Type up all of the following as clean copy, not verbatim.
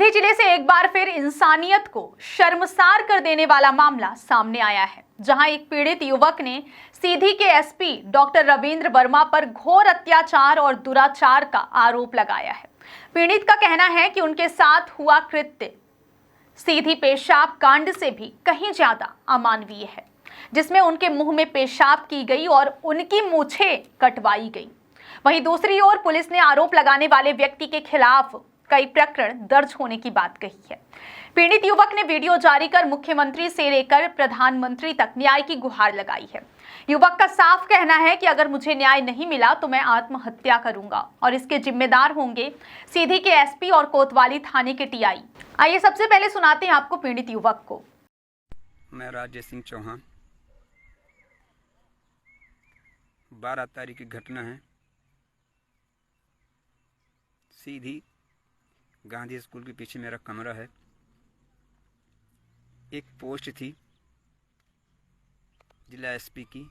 सीधी जिले से एक बार फिर इंसानियत को शर्मसार कर देने वाला मामला सामने आया है, जहां एक पीड़ित युवक ने सीधी के एसपी डॉक्टर रविंद्र वर्मा पर घोर अत्याचार और दुराचार का आरोप लगाया है। पीड़ित का कहना है कि उनके साथ हुआ कृत्य सीधी पेशाब कांड से भी कहीं ज्यादा अमानवीय है, जिसमें उनके मुंह में पेशाब की गई और उनकी मूछें कटवाई गई। वहीं दूसरी ओर पुलिस ने आरोप लगाने वाले व्यक्ति के खिलाफ कई प्रकरण दर्ज होने की बात कही है। पीड़ित युवक ने वीडियो जारी कर मुख्यमंत्री से लेकर प्रधानमंत्री तक न्याय की गुहार लगाई है। युवक का साफ कहना है कि अगर मुझे न्याय नहीं मिला तो मैं आत्महत्या करूंगा और इसके जिम्मेदार होंगे सीधी के एसपी और कोतवाली थाने के टीआई। आइए सबसे पहले सुनाते हैं आपको पीड़ित युवक को। मैं राजेश सिंह चौहान। 12 तारीख की घटना है। सीधी गांधी स्कूल के पीछे मेरा कमरा है। एक पोस्ट थी जिला एसपी की,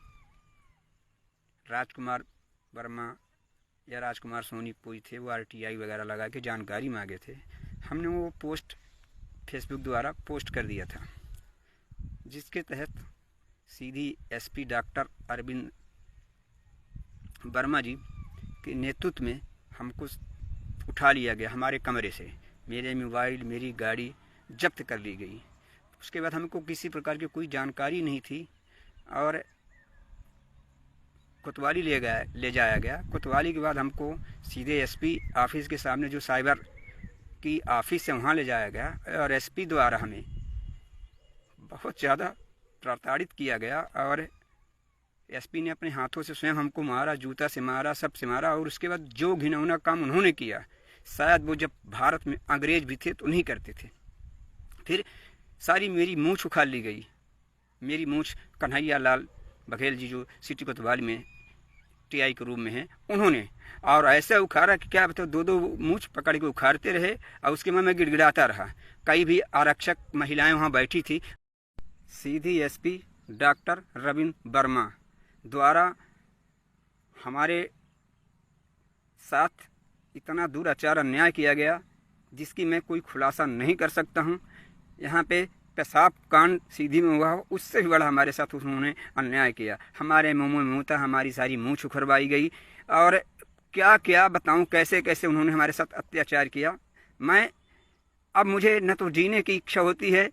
राजकुमार वर्मा या राजकुमार सोनी कोई थे, वो आरटीआई वगैरह लगा के जानकारी मांगे थे। हमने वो पोस्ट फेसबुक द्वारा पोस्ट कर दिया था, जिसके तहत सीधी एसपी डॉक्टर अरविंद वर्मा जी के नेतृत्व में हमको उठा लिया गया। हमारे कमरे से मेरे मोबाइल, मेरी गाड़ी जब्त कर ली गई। उसके बाद हमको किसी प्रकार की कोई जानकारी नहीं थी और कोतवाली ले जाया गया। कोतवाली के बाद हमको सीधे एसपी ऑफिस के सामने जो साइबर की ऑफिस है वहाँ ले जाया गया और एसपी द्वारा हमें बहुत ज़्यादा प्रताड़ित किया गया और एसपी ने अपने हाथों से स्वयं हमको मारा, जूता से मारा, सब से मारा। और उसके बाद जो घिनौना काम उन्होंने किया, शायद वो जब भारत में अंग्रेज भी थे तो नहीं करते थे। फिर सारी मेरी मूंछ उखाड़ ली गई। मेरी मूंछ कन्हैया लाल बघेल जी जो सिटी कोतवाली में टीआई के रूम में हैं, उन्होंने और ऐसा उखाड़ा कि क्या बताओ, दो मूंछ पकड़ के उखाड़ते रहे और उसके बाद मैं गिड़गिड़ाता रहा। कई भी आरक्षक महिलाएं वहाँ बैठी थी। सीधी एसपी डॉक्टर रविंद्र वर्मा द्वारा हमारे साथ इतना दुराचार अन्याय किया गया जिसकी मैं कोई खुलासा नहीं कर सकता हूँ। यहाँ पे पेशाब कांड सीधी में हुआ, उससे भी बड़ा हमारे साथ उन्होंने अन्याय किया। हमारे मुँह में मुँह था, हमारी सारी मूंछ उखड़वाई गई और क्या क्या बताऊँ, कैसे कैसे उन्होंने हमारे साथ अत्याचार किया। मैं अब मुझे न तो जीने की इच्छा होती है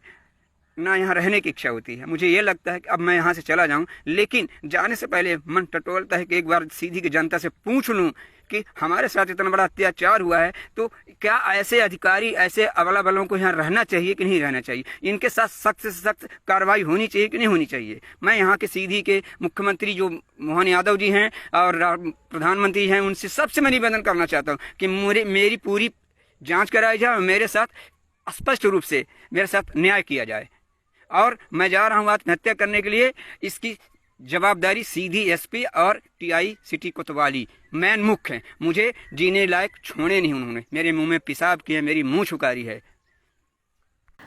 ना यहाँ रहने की इच्छा होती है। मुझे ये लगता है कि अब मैं यहाँ से चला जाऊँ, लेकिन जाने से पहले मन टटोलता है कि एक बार सीधी की जनता से पूछ लूँ कि हमारे साथ इतना बड़ा अत्याचार हुआ है तो क्या ऐसे अधिकारी, ऐसे अवला बलों को यहाँ रहना चाहिए कि नहीं रहना चाहिए? इनके साथ सख्त से सख्त कार्रवाई होनी चाहिए कि नहीं होनी चाहिए? मैं यहाँ के सीधी के मुख्यमंत्री जो मोहन यादव जी हैं और प्रधानमंत्री हैं, उनसे सबसे मैं निवेदन करना चाहता हूँ कि मेरी पूरी जाँच कराई जाए और मेरे साथ स्पष्ट रूप से मेरे साथ न्याय किया जाए। और मैं जा रहा हूँ आत्महत्या करने के लिए। इसकी जवाबदारी सीधी एसपी और टीआई सिटी कोतवाली मैन मुख्य है। मुझे जीने लायक छोड़े नहीं उन्होंने। मेरे मुंह में पेशाब किया, मेरी मुंह छुकारी है।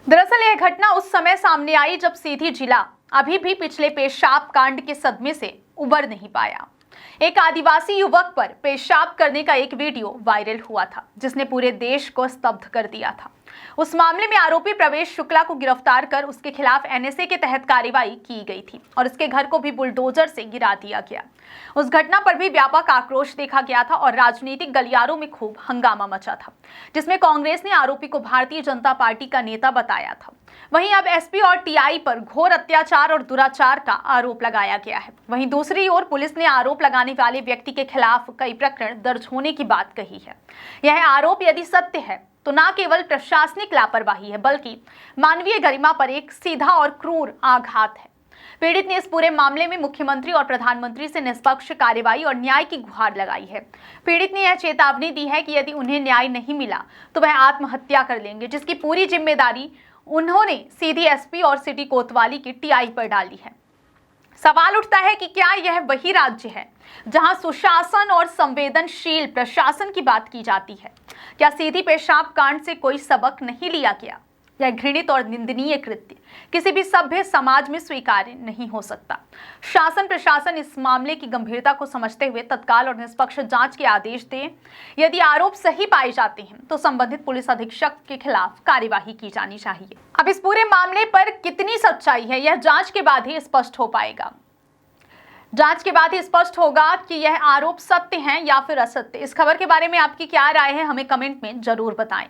दरअसल यह घटना उस समय सामने आई जब सीधी जिला अभी भी पिछले पेशाब कांड के सदमे से उबर नहीं पाया। एक आदिवासी युवक पर पेशाब करने का एक वीडियो वायरल हुआ था, जिसने पूरे देश को स्तब्ध कर दिया था। उस मामले में आरोपी प्रवेश शुक्ला को गिरफ्तार कर उसके खिलाफ एनएसए के तहत कार्रवाई की गई थी और उसके घर को भी बुलडोजर से गिरा दिया गया। उस घटना पर भी व्यापक आक्रोश देखा गया था और राजनीतिक गलियारों में खूब हंगामा मचा था, जिसमें कांग्रेस ने आरोपी को भारतीय जनता पार्टी का नेता बताया था। वहीं अब एसपी और टीआई पर घोर अत्याचार और दुराचार का आरोप लगाया गया है। वहीं दूसरी ओर पुलिस ने आरोप लगाने वाले व्यक्ति के खिलाफ कई प्रकरण दर्ज होने की बात कही है। यह आरोप यदि सत्य है तो न केवल प्रशासनिक लापरवाही है, बल्कि मानवीय गरिमा पर एक सीधा और क्रूर आघात है। पीड़ित ने इस पूरे मामले में मुख्यमंत्री और प्रधानमंत्री से निष्पक्ष कार्रवाई और न्याय की गुहार लगाई है। पीड़ित ने यह चेतावनी दी है कि यदि उन्हें न्याय नहीं मिला तो वह आत्महत्या कर लेंगे, जिसकी पूरी जिम्मेदारी उन्होंने सीधी एसपी और सिटी कोतवाली की टीआई पर डाली है। सवाल उठता है कि क्या यह वही राज्य है जहां सुशासन और संवेदनशील प्रशासन की बात की जाती है? क्या सीधी पेशाब कांड से कोई सबक नहीं लिया गया? यह घृणित और निंदनीय कृत्य किसी भी सभ्य समाज में स्वीकार्य नहीं हो सकता। शासन प्रशासन इस मामले की गंभीरता को समझते हुए तत्काल और निष्पक्ष जांच के आदेश दें। यदि आरोप सही पाए जाते हैं तो संबंधित पुलिस अधीक्षक के खिलाफ कार्यवाही की जानी चाहिए। अब इस पूरे मामले पर कितनी सच्चाई है, यह जांच के बाद ही स्पष्ट हो पाएगा। जांच के बाद ही स्पष्ट होगा कि यह आरोप सत्य हैं या फिर असत्य। इस खबर के बारे में आपकी क्या राय है, हमें कमेंट में जरूर बताएं।